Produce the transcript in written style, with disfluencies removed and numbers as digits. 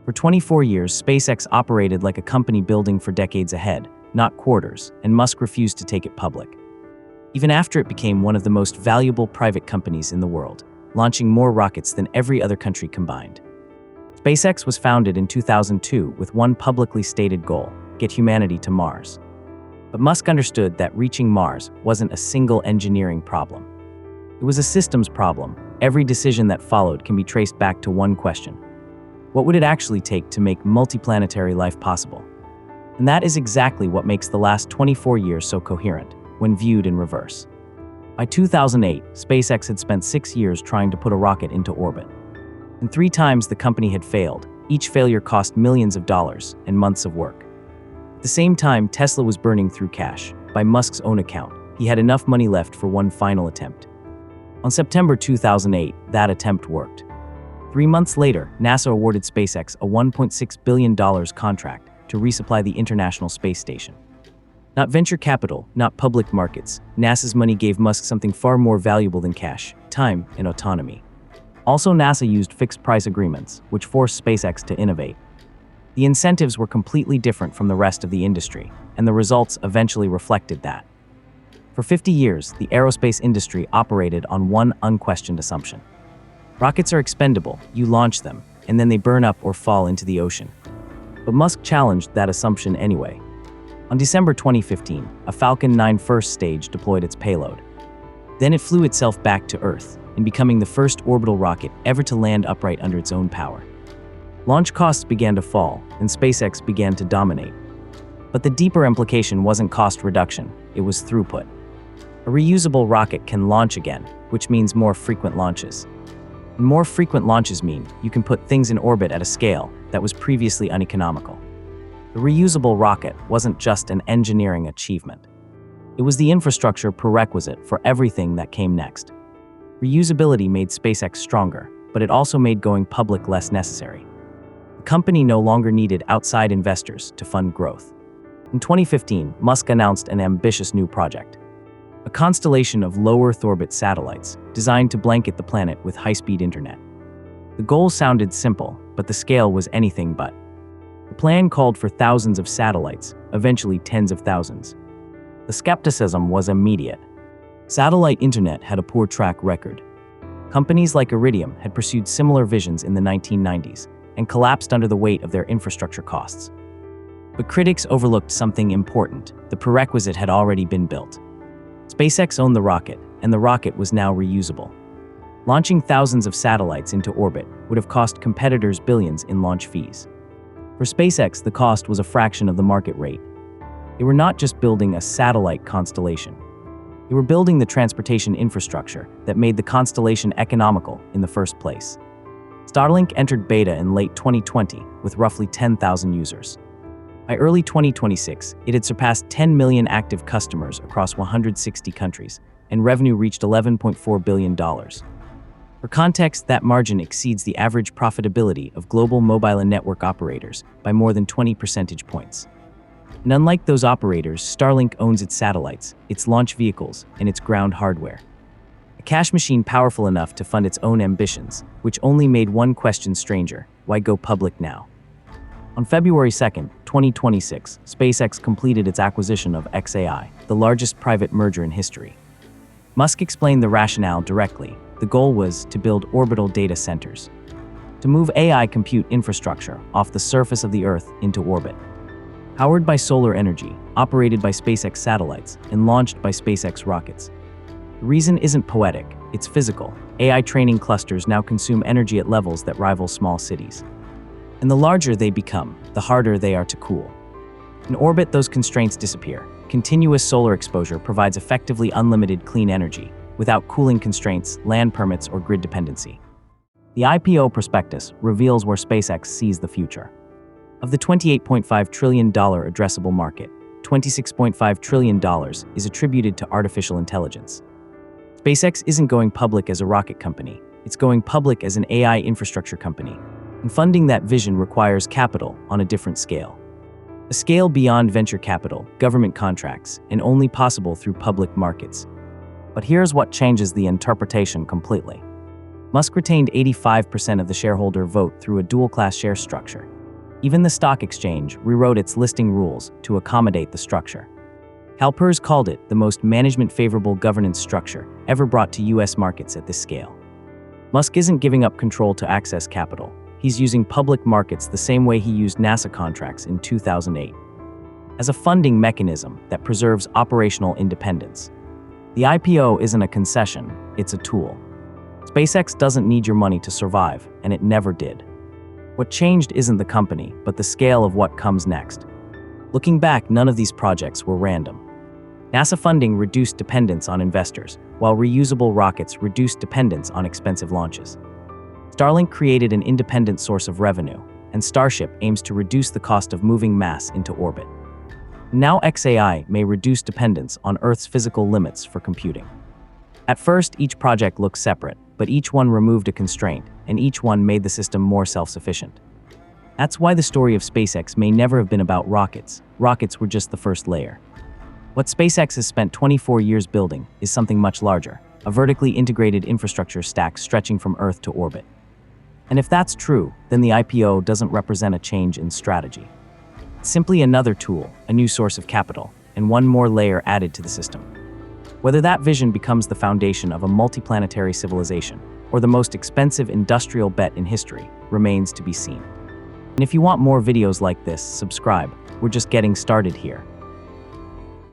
For 24 years, SpaceX operated like a company building for decades ahead, not quarters, and Musk refused to take it public. Even after it became one of the most valuable private companies in the world, launching more rockets than every other country combined. SpaceX was founded in 2002 with one publicly stated goal: get humanity to Mars. But Musk understood that reaching Mars wasn't a single engineering problem. It was a systems problem. Every decision that followed can be traced back to one question: what would it actually take to make multiplanetary life possible? And that is exactly what makes the last 24 years so coherent, when viewed in reverse. By 2008, SpaceX had spent 6 years trying to put a rocket into orbit. And 3 times the company had failed. Each failure cost millions of dollars and months of work. At the same time, Tesla was burning through cash. By Musk's own account, he had enough money left for one final attempt. On September 2008, that attempt worked. 3 months later, NASA awarded SpaceX a $1.6 billion contract to resupply the International Space Station. Not venture capital, not public markets. NASA's money gave Musk something far more valuable than cash: time and autonomy. Also, NASA used fixed-price agreements, which forced SpaceX to innovate. The incentives were completely different from the rest of the industry, and the results eventually reflected that. For 50 years, the aerospace industry operated on one unquestioned assumption. Rockets are expendable, you launch them, and then they burn up or fall into the ocean. But Musk challenged that assumption anyway. On December 2015, a Falcon 9 first stage deployed its payload. Then it flew itself back to Earth, in becoming the first orbital rocket ever to land upright under its own power. Launch costs began to fall, and SpaceX began to dominate. But the deeper implication wasn't cost reduction, it was throughput. A reusable rocket can launch again, which means more frequent launches. And more frequent launches mean you can put things in orbit at a scale that was previously uneconomical. The reusable rocket wasn't just an engineering achievement. It was the infrastructure prerequisite for everything that came next. Reusability made SpaceX stronger, but it also made going public less necessary. The company no longer needed outside investors to fund growth. In 2015, Musk announced an ambitious new project: a constellation of low Earth orbit satellites designed to blanket the planet with high-speed internet. The goal sounded simple, but the scale was anything but. The plan called for thousands of satellites, eventually tens of thousands. The skepticism was immediate. Satellite internet had a poor track record. Companies like Iridium had pursued similar visions in the 1990s and collapsed under the weight of their infrastructure costs. But critics overlooked something important: the prerequisite had already been built. SpaceX owned the rocket, and the rocket was now reusable. Launching thousands of satellites into orbit would have cost competitors billions in launch fees. For SpaceX, the cost was a fraction of the market rate. They were not just building a satellite constellation. They were building the transportation infrastructure that made the constellation economical in the first place. Starlink entered beta in late 2020 with roughly 10,000 users. By early 2026, it had surpassed 10 million active customers across 160 countries, and revenue reached $11.4 billion. For context, that margin exceeds the average profitability of global mobile and network operators by more than 20 percentage points. And unlike those operators, Starlink owns its satellites, its launch vehicles, and its ground hardware. A cash machine powerful enough to fund its own ambitions, which only made one question stranger: why go public now? On February 2, 2026, SpaceX completed its acquisition of xAI, the largest private merger in history. Musk explained the rationale directly. The goal was to build orbital data centers, to move AI compute infrastructure off the surface of the Earth into orbit. Powered by solar energy, operated by SpaceX satellites, and launched by SpaceX rockets. The reason isn't poetic, it's physical. AI training clusters now consume energy at levels that rival small cities. And the larger they become, the harder they are to cool. In orbit, those constraints disappear. Continuous solar exposure provides effectively unlimited clean energy, without cooling constraints, land permits, or grid dependency. The IPO prospectus reveals where SpaceX sees the future. Of the $28.5 trillion addressable market, $26.5 trillion is attributed to artificial intelligence. SpaceX isn't going public as a rocket company, it's going public as an AI infrastructure company. And funding that vision requires capital on a different scale. A scale beyond venture capital, government contracts, and only possible through public markets. But here's what changes the interpretation completely. Musk retained 85% of the shareholder vote through a dual-class share structure. Even the stock exchange rewrote its listing rules to accommodate the structure. CalPERS called it the most management-favorable governance structure ever brought to U.S. markets at this scale. Musk isn't giving up control to access capital. He's using public markets the same way he used NASA contracts in 2008, as a funding mechanism that preserves operational independence. The IPO isn't a concession, it's a tool. SpaceX doesn't need your money to survive, and it never did. What changed isn't the company, but the scale of what comes next. Looking back, none of these projects were random. NASA funding reduced dependence on investors, while reusable rockets reduced dependence on expensive launches. Starlink created an independent source of revenue, and Starship aims to reduce the cost of moving mass into orbit. Now XAI may reduce dependence on Earth's physical limits for computing. At first, each project looked separate, but each one removed a constraint, and each one made the system more self-sufficient. That's why the story of SpaceX may never have been about rockets. Rockets were just the first layer. What SpaceX has spent 24 years building is something much larger, a vertically integrated infrastructure stack stretching from Earth to orbit. And if that's true, then the IPO doesn't represent a change in strategy. It's simply another tool, a new source of capital, and one more layer added to the system. Whether that vision becomes the foundation of a multiplanetary civilization or the most expensive industrial bet in history remains to be seen. And if you want more videos like this, subscribe. We're just getting started here.